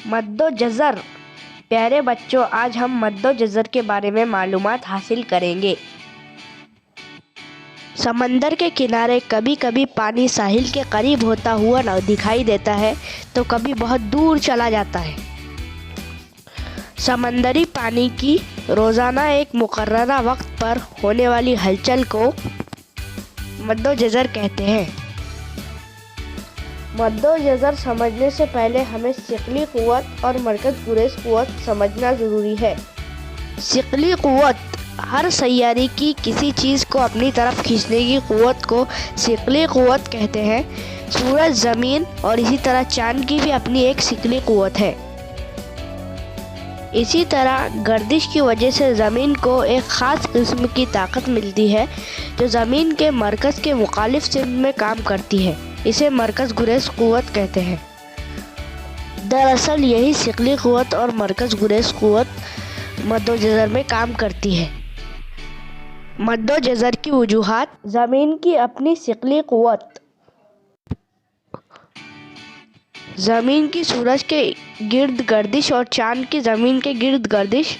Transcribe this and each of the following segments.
مد و جزر۔ پیارے بچوں، آج ہم مد و جزر کے بارے میں معلومات حاصل کریں گے۔ سمندر کے کنارے کبھی کبھی پانی ساحل کے قریب ہوتا ہوا دکھائی دیتا ہے تو کبھی بہت دور چلا جاتا ہے۔ سمندری پانی کی روزانہ ایک مقررہ وقت پر ہونے والی ہلچل کو مد و جزر کہتے ہیں۔ مد و جزر سمجھنے سے پہلے ہمیں ثقلی قوت اور مرکز گریز قوت سمجھنا ضروری ہے۔ ثقلی قوت ہر سیارے کی کسی چیز کو اپنی طرف کھینچنے کی قوت کو ثقلی قوت کہتے ہیں۔ سورج، زمین اور اسی طرح چاند کی بھی اپنی ایک ثقلی قوت ہے۔ اسی طرح گردش کی وجہ سے زمین کو ایک خاص قسم کی طاقت ملتی ہے جو زمین کے مرکز کے مخالف سمت میں کام کرتی ہے۔ اسے مرکز گریز قوت کہتے ہیں۔ دراصل یہی ثقلی قوت اور مرکز گریز قوت مد و جزر میں کام کرتی ہے۔ مد و جزر کی وجوہات: زمین کی اپنی ثقلی قوت، زمین کی سورج کے گرد گردش اور چاند کی زمین کے گرد گردش،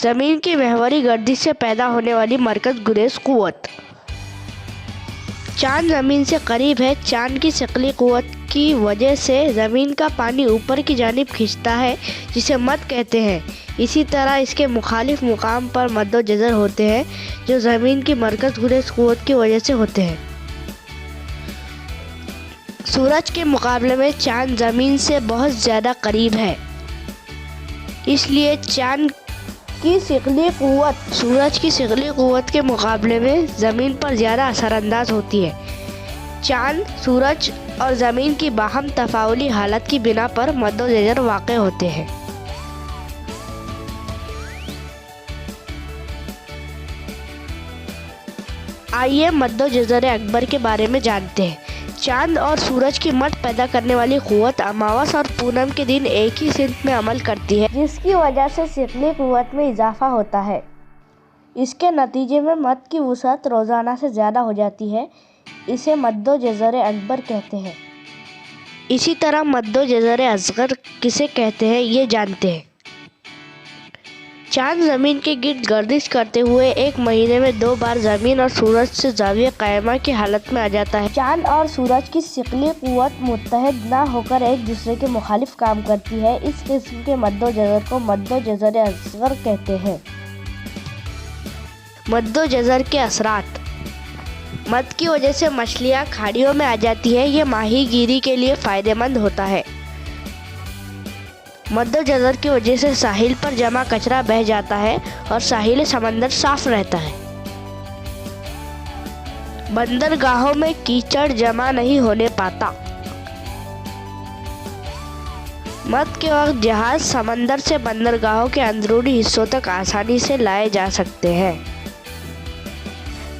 زمین کی محوری گردش سے پیدا ہونے والی مرکز گریز قوت۔ چاند زمین سے قریب ہے۔ چاند کی ثقلی قوت کی وجہ سے زمین کا پانی اوپر کی جانب کھنچتا ہے جسے مد کہتے ہیں۔ اسی طرح اس کے مخالف مقام پر مد و جزر ہوتے ہیں جو زمین کی مرکز گریز قوت کی وجہ سے ہوتے ہیں۔ سورج کے مقابلے میں چاند زمین سے بہت زیادہ قریب ہے، اس لیے چاند کی ثقلی قوت سورج کی ثقلی قوت کے مقابلے میں زمین پر زیادہ اثر انداز ہوتی ہے۔ چاند، سورج اور زمین کی باہم تفاعلی حالت کی بنا پر مد و جزر واقع ہوتے ہیں۔ آئیے مد و جزر اکبر کے بارے میں جانتے ہیں۔ چاند اور سورج کی مد پیدا کرنے والی قوت اماوس اور پونم کے دن ایک ہی سمت میں عمل کرتی ہے، جس کی وجہ سے ثقلی قوت میں اضافہ ہوتا ہے۔ اس کے نتیجے میں مد کی وسعت روزانہ سے زیادہ ہو جاتی ہے۔ اسے مد و جزر اکبر کہتے ہیں۔ اسی طرح مد و جزر اصغر کسے کہتے ہیں یہ جانتے ہیں۔ چاند زمین کے گرد گردش کرتے ہوئے ایک مہینے میں 2 بار زمین اور سورج سے زاویہ قائمہ کی حالت میں آ جاتا ہے۔ چاند اور سورج کی ثقلی قوت متحد نہ ہو کر ایک دوسرے کے مخالف کام کرتی ہے۔ اس قسم کے مد و جزر کو مد و جزر اصغر کہتے ہیں۔ مد و جزر کے اثرات: مد کی وجہ سے مچھلیاں کھاڑیوں میں آ جاتی ہیں، یہ ماہی گیری کے لیے فائدہ مند ہوتا ہے۔ مد و جزر کی وجہ سے ساحل پر جمع کچرا بہہ جاتا ہے اور ساحل سمندر صاف رہتا ہے۔ بندرگاہوں میں کیچڑ جمع نہیں ہونے پاتا۔ مد کے وقت جہاز سمندر سے بندرگاہوں کے اندرونی حصوں تک آسانی سے لائے جا سکتے ہیں۔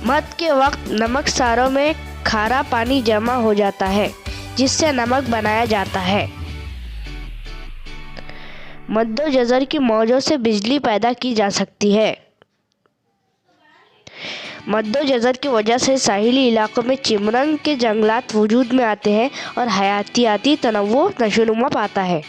مد کے وقت نمکساروں میں کھارا پانی جمع ہو جاتا ہے جس سے نمک بنایا جاتا ہے۔ مد و جزر کی موجوں سے بجلی پیدا کی جا سکتی ہے۔ مد و جزر کی وجہ سے ساحلی علاقوں میں چمرنگ کے جنگلات وجود میں آتے ہیں اور حیاتیاتی تنوع نشوونما پاتا ہے۔